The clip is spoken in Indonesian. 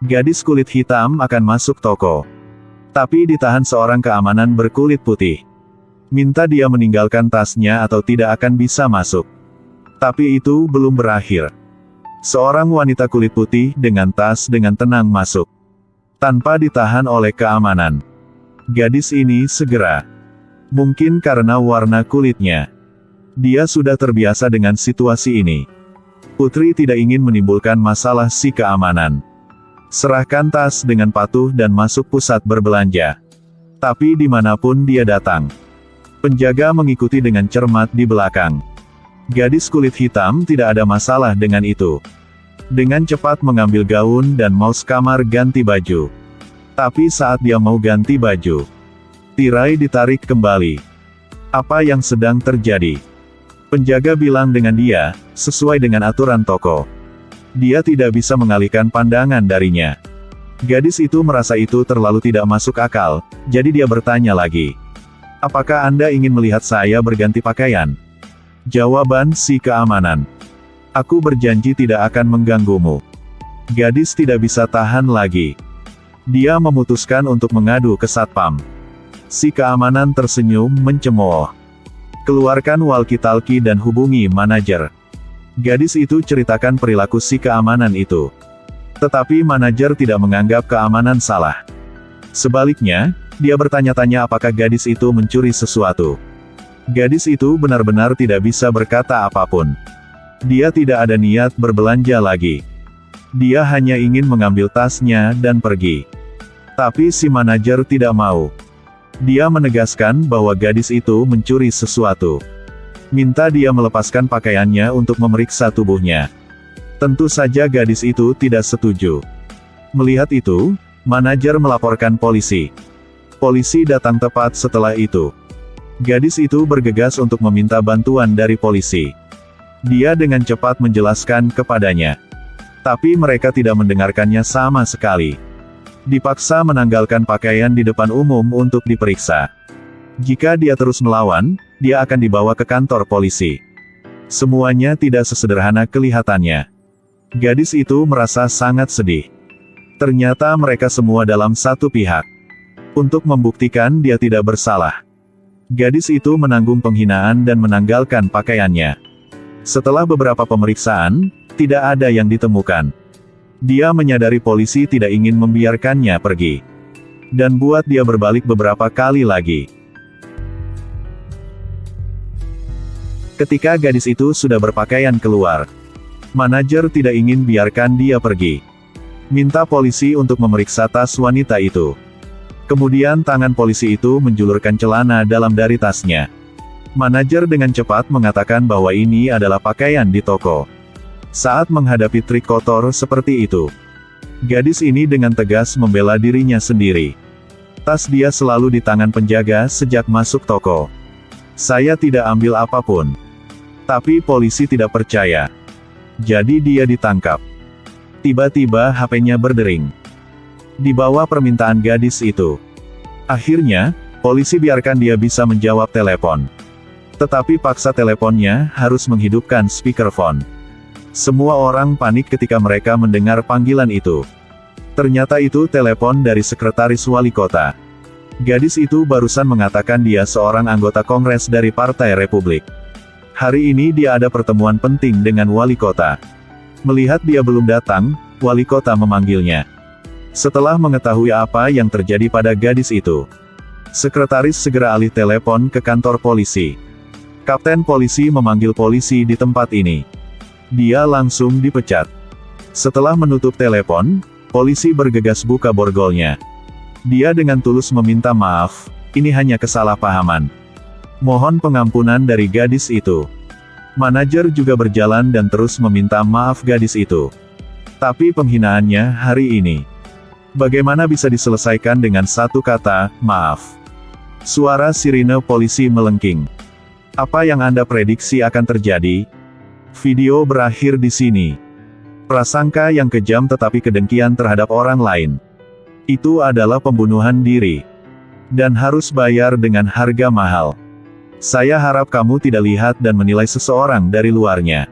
Gadis kulit hitam akan masuk toko. Tapi ditahan seorang keamanan berkulit putih. Minta dia meninggalkan tasnya atau tidak akan bisa masuk. Tapi itu belum berakhir. Seorang wanita kulit putih dengan tas dengan tenang masuk. Tanpa ditahan oleh keamanan. Gadis ini segera. Mungkin karena warna kulitnya. Dia sudah terbiasa dengan situasi ini. Putri tidak ingin menimbulkan masalah si keamanan. Serahkan tas dengan patuh dan masuk pusat berbelanja. Tapi dimanapun dia datang. Penjaga mengikuti dengan cermat di belakang. Gadis kulit hitam tidak ada masalah dengan itu. Dengan cepat mengambil gaun dan mau sekamar ganti baju. Tapi saat dia mau ganti baju, tirai ditarik kembali. Apa yang sedang terjadi? Penjaga bilang dengan dia, sesuai dengan aturan toko. Dia tidak bisa mengalihkan pandangan darinya. Gadis itu merasa itu terlalu tidak masuk akal, jadi dia bertanya lagi. Apakah Anda ingin melihat saya berganti pakaian? Jawaban si keamanan. Aku berjanji tidak akan mengganggumu. Gadis tidak bisa tahan lagi. Dia memutuskan untuk mengadu ke satpam. Si keamanan tersenyum mencemooh. Keluarkan walkie-talkie dan hubungi manajer. Gadis itu ceritakan perilaku si keamanan itu. Tetapi manajer tidak menganggap keamanan salah. Sebaliknya, dia bertanya-tanya apakah gadis itu mencuri sesuatu. Gadis itu benar-benar tidak bisa berkata apapun. Dia tidak ada niat berbelanja lagi. Dia hanya ingin mengambil tasnya dan pergi. Tapi si manajer tidak mau. Dia menegaskan bahwa gadis itu mencuri sesuatu. Minta dia melepaskan pakaiannya untuk memeriksa tubuhnya. Tentu saja gadis itu tidak setuju. Melihat itu, manajer melaporkan polisi. Polisi datang tepat setelah itu. Gadis itu bergegas untuk meminta bantuan dari polisi. Dia dengan cepat menjelaskan kepadanya. Tapi mereka tidak mendengarkannya sama sekali. Dipaksa menanggalkan pakaian di depan umum untuk diperiksa. Jika dia terus melawan, dia akan dibawa ke kantor polisi. Semuanya tidak sesederhana kelihatannya. Gadis itu merasa sangat sedih. Ternyata mereka semua dalam satu pihak. Untuk membuktikan dia tidak bersalah. Gadis itu menanggung penghinaan dan menanggalkan pakaiannya. Setelah beberapa pemeriksaan, tidak ada yang ditemukan. Dia menyadari polisi tidak ingin membiarkannya pergi. Dan buat dia berbalik beberapa kali lagi. Ketika gadis itu sudah berpakaian keluar, manajer tidak ingin biarkan dia pergi. Minta polisi untuk memeriksa tas wanita itu. Kemudian tangan polisi itu menjulurkan celana dalam dari tasnya. Manajer dengan cepat mengatakan bahwa ini adalah pakaian di toko. Saat menghadapi trik kotor seperti itu, gadis ini dengan tegas membela dirinya sendiri. Tas dia selalu di tangan penjaga sejak masuk toko. Saya tidak ambil apapun. Tapi polisi tidak percaya. Jadi dia ditangkap. Tiba-tiba HP-nya berdering. Di bawah permintaan gadis itu. Akhirnya, polisi biarkan dia bisa menjawab telepon. Tetapi paksa teleponnya harus menghidupkan speakerphone. Semua orang panik ketika mereka mendengar panggilan itu. Ternyata itu telepon dari sekretaris wali kota. Gadis itu barusan mengatakan dia seorang anggota Kongres dari Partai Republik. Hari ini dia ada pertemuan penting dengan wali kota. Melihat dia belum datang, wali kota memanggilnya. Setelah mengetahui apa yang terjadi pada gadis itu, sekretaris segera alih telepon ke kantor polisi. Kapten polisi memanggil polisi di tempat ini. Dia langsung dipecat. Setelah menutup telepon, polisi bergegas buka borgolnya. Dia dengan tulus meminta maaf, ini hanya kesalahpahaman. Mohon pengampunan dari gadis itu. Manajer juga berjalan dan terus meminta maaf gadis itu. Tapi penghinaannya hari ini. Bagaimana bisa diselesaikan dengan satu kata, maaf. Suara sirine polisi melengking. Apa yang Anda prediksi akan terjadi? Video berakhir di sini. Prasangka yang kejam tetapi kedengkian terhadap orang lain. Itu adalah pembunuhan diri. Dan harus bayar dengan harga mahal. Saya harap kamu tidak lihat dan menilai seseorang dari luarnya.